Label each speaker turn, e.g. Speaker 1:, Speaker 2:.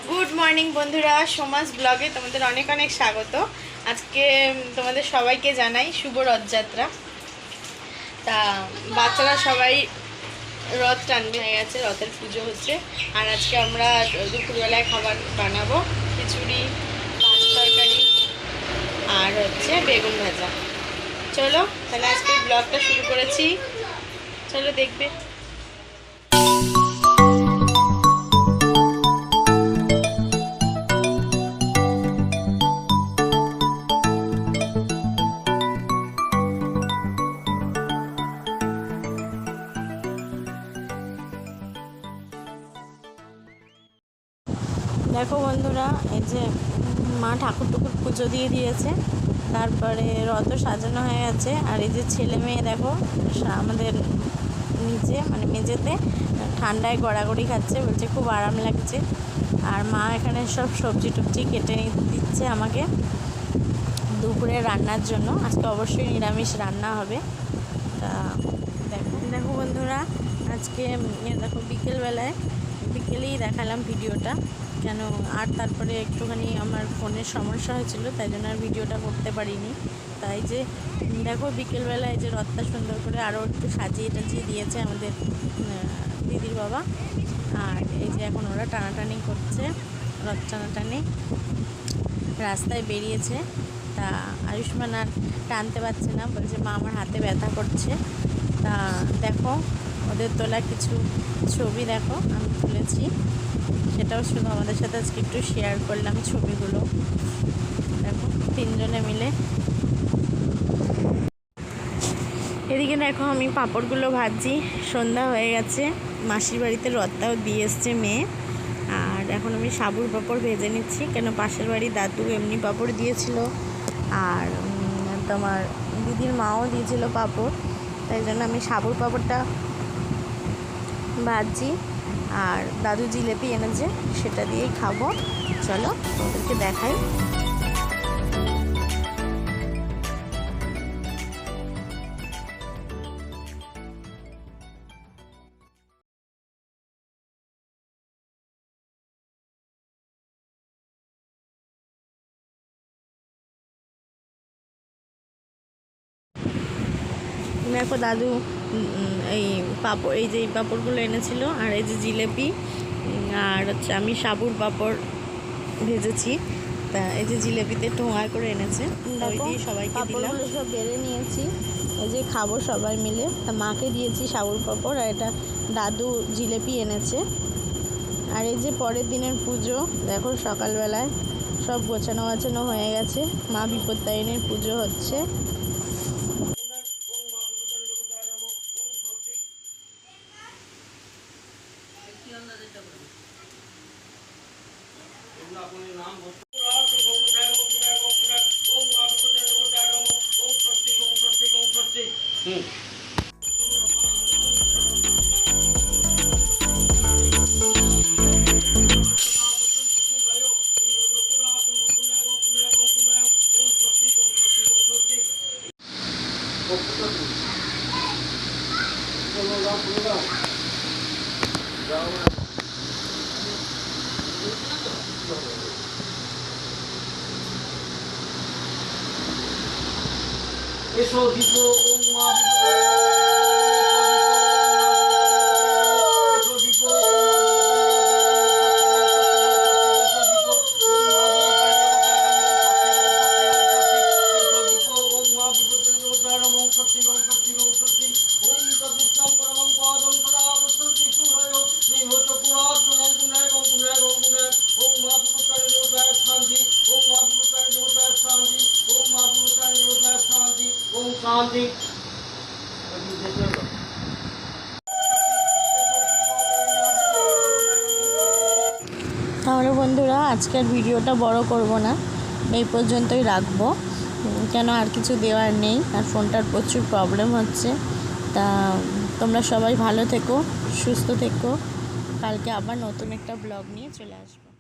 Speaker 1: Good morning বন্ধুরা, সমাজ ব্লগে তোমাদের অনেক অনেক স্বাগত। আজকে তোমাদের সবাইকে জানাই শুভ রথযাত্রা। তা বাচ্চারা সবাই রথ টানবে হয়ে গেছে, রথের পুজো হচ্ছে। আর আজকে আমরা দুপুরবেলায় খাবার বানাবো খিচুড়ি, মাছ তরকারি আর হচ্ছে বেগুন ভাজা। চলো তাহলে আজকে ব্লগটা শুরু করেছি, চলো দেখবে। দেখো বন্ধুরা, এই যে মা ঠাকুর পুজো দিয়ে দিয়েছে, তারপরে রথ সাজানো হয়ে গেছে। আর এই যে ছেলে মেয়ে দেখো আমাদের নিচে মানে মেঝেতে ঠান্ডায় গড়াগড়ি খাচ্ছে, বলছে খুব আরাম লাগছে। আর মা এখানে সব সবজি টবজি কেটে দিচ্ছে আমাকে দুপুরে রান্নার জন্য। আজকে অবশ্যই নিরামিষ রান্না হবে। তা দেখো বন্ধুরা, আজকে দেখো বিকেলেই দেখালাম ভিডিওটা, কেন আর তারপরে একটুখানি আমার ফোনের সমস্যা হয়েছিল, তাই জন্য আর ভিডিওটা করতে পারিনি। তাই যে দেখো বিকেলবেলায় যে রথটা সুন্দর করে আরও একটু সাজিয়ে টাজিয়ে দিয়েছে আমাদের দিদির বাবা। আর এই যে এখন ওরা টানাটানি করছে, রথ টানাটানি রাস্তায় বেরিয়েছে। তা আয়ুষ্মান আর টানতে পারছে না, বলছে মা আমার হাতে ব্যথা করছে। তা দেখো ওদের তোলা কিছু ছবি দেখো আমি তুলেছি, সেটাও শুধু আমাদের সাথে আজকে একটু শেয়ার করলাম ছবিগুলো। দেখো তিনজনে মিলে। এদিকে দেখো আমি পাঁপড়গুলো ভাজছি, সন্ধ্যা হয়ে গেছে, মাসির বাড়িতে রথটাও দিয়ে এসছে মেয়ে। আর এখন আমি সাবুর পাঁপড় ভেজে নিচ্ছি, কেন পাশের বাড়ি দাদু এমনি পাঁপড় দিয়েছিল, আর তোমার দিদির মাও দিয়েছিল পাঁপড়, তাই জন্য আমি সাবুর পাঁপড়টা ভাজছি। আর দাদু জিলেপি এনেছে, সেটা দিয়েই খাবো। চলো ওদেরকে দেখাই। দেখো দাদু এই পাঁপড়, এই যে এই পাঁপড়গুলো এনেছিল, আর এই যে জিলেপি, আর হচ্ছে আমি সাবুর পাঁপড় ভেজেছি। তা এই যে জিলেপিতে টোঙা করে এনেছে, ওই দিয়ে সবাইকে দিলাম। সব বেড়ে নিয়েছি, এই যে খাবো সবাই মিলে। তা মাকে দিয়েছি সাবুর পাঁপড়, আর এটা দাদু জিলেপি এনেছে। আর এই যে পরের দিনের পুজো দেখো, সকালবেলায় সব গোছানো হয়ে গেছে, মা বিপত্তারিণীর পুজো হচ্ছে। এসো দীপ ওম মা শান্তি। তাহলে বন্ধুরা আজকের ভিডিওটা বড় করব না, এই পর্যন্তই রাখবো, কেন আর কিছু দেওয়ার নেই, আর ফোনটার প্রচুর প্রবলেম হচ্ছে। তা তোমরা সবাই ভালো থেকো, সুস্থ থেকো, কালকে আবার নতুন একটা ব্লগ নিয়ে চলে আসবো।